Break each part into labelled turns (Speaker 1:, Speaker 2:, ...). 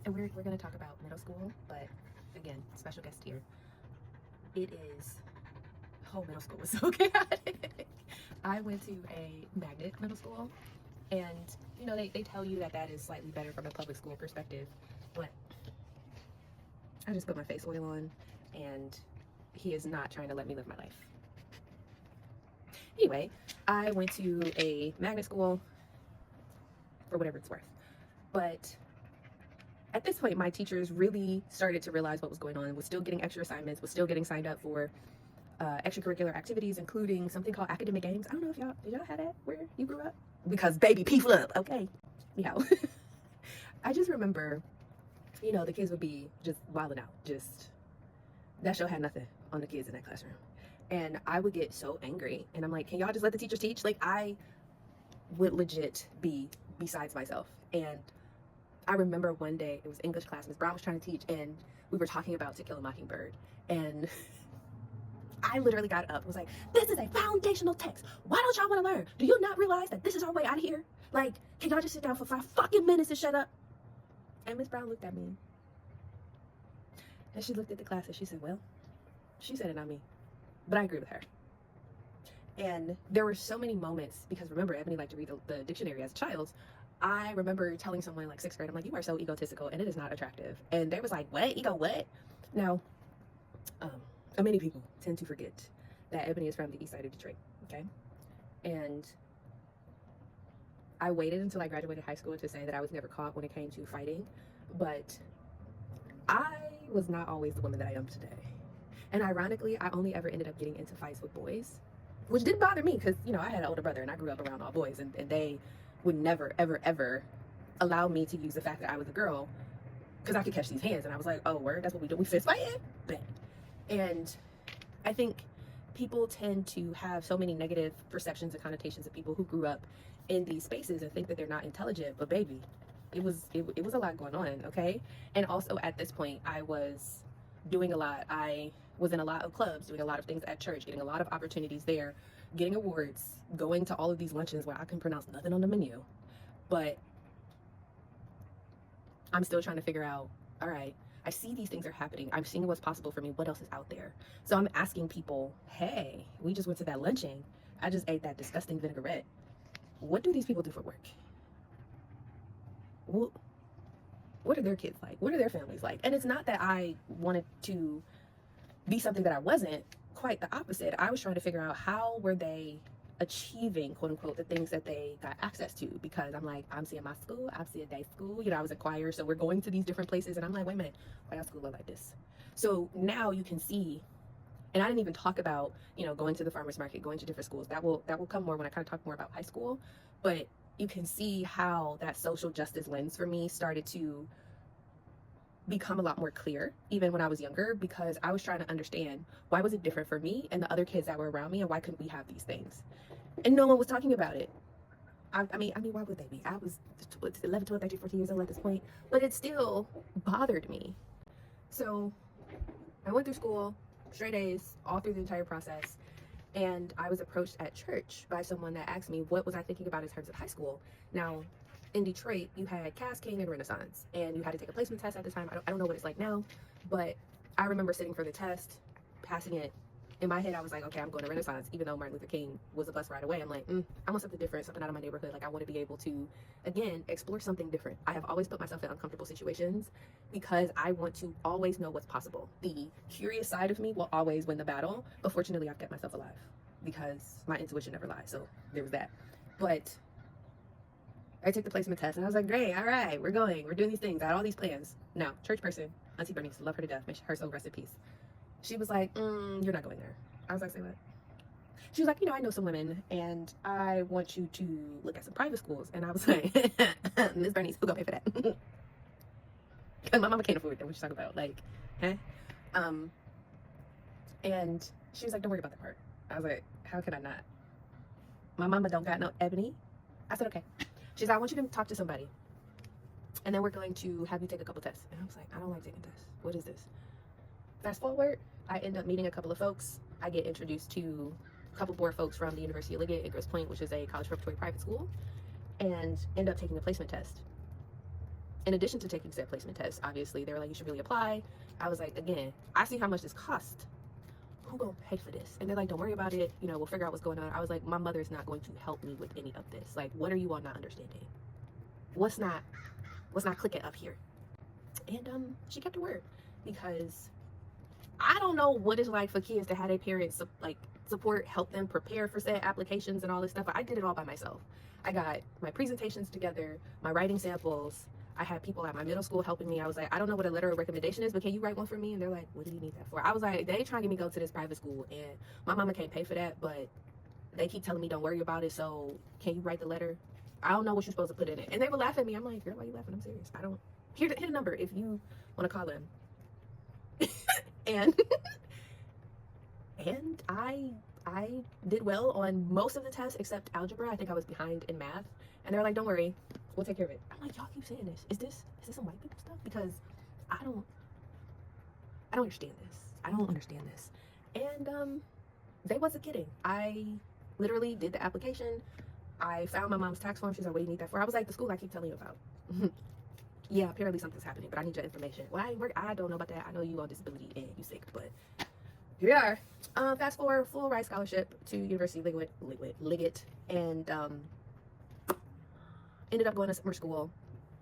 Speaker 1: And we're going to talk about middle school, but again, special guest here. It is, whole middle school was so chaotic. I went to a magnet middle school, and they tell you that that is slightly better from a public school perspective, but I just put my face oil on, and he is not trying to let me live my life. Anyway, I went to a magnet school for whatever it's worth, but at this point, my teachers really started to realize what was going on, was still getting extra assignments, was still getting signed up for extracurricular activities, including something called academic games. I don't know if did y'all have that where you grew up? Because baby, P flip, okay. Yeah. I just remember, the kids would be just wilding out. Just, that show had nothing on the kids in that classroom. And I would get so angry. And I'm like, can y'all just let the teachers teach? Like, I would legit be besides myself. And I remember one day, it was English class, Ms. Brown was trying to teach, and we were talking about To Kill a Mockingbird. And I literally got up and was like, this is a foundational text. Why don't y'all want to learn? Do you not realize that this is our way out of here? Like, can y'all just sit down for 5 fucking minutes and shut up? And Ms. Brown looked at me. And she looked at the class and she said, well, she said it, not me. But I agree with her. And there were so many moments, because remember, Ebony liked to read the dictionary as a child. I remember telling someone in like 6th grade, I'm like, you are so egotistical and it is not attractive. And they was like, what? Ego what? Now, many people tend to forget that Ebony is from the east side of Detroit, okay? And I waited until I graduated high school to say that I was never caught when it came to fighting, but I was not always the woman that I am today. And ironically, I only ever ended up getting into fights with boys, which didn't bother me because, I had an older brother and I grew up around all boys, and they would never, ever, ever allow me to use the fact that I was a girl because I could catch these hands. And I was like, oh, word, that's what we do. We fist fighting? Bang. And I think people tend to have so many negative perceptions and connotations of people who grew up in these spaces and think that they're not intelligent. But baby, it was a lot going on, okay? And also at this point, I was doing a lot. I was in a lot of clubs, doing a lot of things at church, getting a lot of opportunities there, getting awards, going to all of these luncheons where I can pronounce nothing on the menu. But I'm still trying to figure out, all right, I see these things are happening. I'm seeing what's possible for me. What else is out there? So I'm asking people, hey, we just went to that luncheon. I just ate that disgusting vinaigrette. What do these people do for work? What are their kids like? What are their families like? And it's not that I wanted to be something that I wasn't. Quite the opposite. I was trying to figure out how were they achieving, quote unquote, the things that they got access to, because I'm like, I'm seeing my school, I'm seeing day school, I was a choir, so we're going to these different places, and I'm like, wait a minute, why does school look like this? So now you can see, and I didn't even talk about, going to the farmer's market, going to different schools. That will come more when I kind of talk more about high school, but you can see how that social justice lens for me started to become a lot more clear even when I was younger, because I was trying to understand, why was it different for me and the other kids that were around me, and why couldn't we have these things? And no one was talking about it. I mean, why would they be? I was 11, 12, 13, 14 years old at this point, but it still bothered me. So I went through school, straight A's, all through the entire process. And I was approached at church by someone that asked me, what was I thinking about in terms of high school? Now, in Detroit, you had Cass, King, and Renaissance, and you had to take a placement test at the time. I don't know what it's like now, but I remember sitting for the test, passing it. In my head, I was like, okay, I'm going to Renaissance, even though Martin Luther King was a bus ride away. I'm like, I want something different, something out of my neighborhood. Like, I want to be able to, again, explore something different. I have always put myself in uncomfortable situations because I want to always know what's possible. The curious side of me will always win the battle, but fortunately, I've kept myself alive because my intuition never lies. So there was that. But I took the placement test and I was like, great, all right, we're doing these things. I had all these plans. Now, church person, Auntie Bernice, love her to death, may her soul rest in peace. She was like, you're not going there. I was like, say what? She was like, I know some women and I want you to look at some private schools. And I was like, Miss Bernice, who gonna pay for that? Because my mama can't afford that. What you talking about? Like, huh? And she was like, don't worry about that part. I was like, how can I not? My mama don't got no Ebony. I said, okay. She's like, I want you to talk to somebody. And then we're going to have you take a couple tests. And I was like, I don't like taking tests. What is this? Fast forward, I end up meeting a couple of folks. I get introduced to a couple more folks from the University of Liggett at Grosse Pointe, which is a college preparatory private school, and end up taking a placement test. In addition to taking said placement test, obviously, they were like, you should really apply. I was like, again, I see how much this costs. Who gonna pay for this? And they're like, don't worry about it. You know, we'll figure out what's going on. I was like, my mother's not going to help me with any of this. Like, what are you all not understanding? What's not clicking up here? And she kept her word, because I don't know what it's like for kids to have their parents like support, help them prepare for said applications and all this stuff. I did it all by myself. I got my presentations together, my writing samples. I had people at my middle school helping me. I was like, I don't know what a letter of recommendation is, but can you write one for me? And they're like, what do you need that for? I was like, they trying to get me to go to this private school, and my mama can't pay for that, but they keep telling me don't worry about it, so can you write the letter? I don't know what you're supposed to put in it. And they would laugh at me. I'm like, girl, why are you laughing? I'm serious. I don't. Here's a number if you want to call them. and and I did well on most of the tests except algebra. I think I was behind in math, and they're like, don't worry, we'll take care of it. I'm like, y'all keep saying this. Is this some white people stuff? Because I don't understand this. I don't understand this. And they wasn't kidding. I literally did the application. I found my mom's tax form. She's like, what do you need that for? I was like, the school I keep telling you about. Yeah, apparently something's happening, but I need your information. Well, I don't know about that. I know you on disability and you sick, but here we are. Fast forward, full ride scholarship to University Liggett, and ended up going to summer school.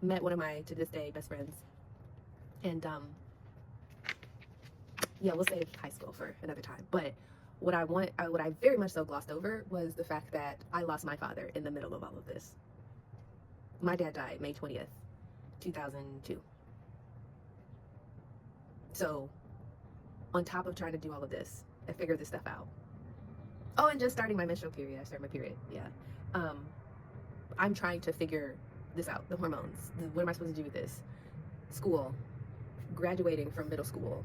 Speaker 1: Met one of my, to this day, best friends. And yeah, we'll save high school for another time. But what I very much so glossed over was the fact that I lost my father in the middle of all of this. My dad died May 20th, 2002. So on top of trying to do all of this and figure this stuff out. Oh, and just starting my menstrual period. I started my period. Yeah. I'm trying to figure this out. The hormones. What am I supposed to do with this? School. Graduating from middle school.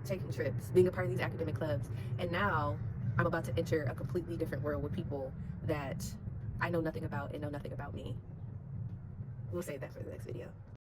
Speaker 1: Taking trips. Being a part of these academic clubs. And now I'm about to enter a completely different world with people that I know nothing about and know nothing about me. We'll save that for the next video.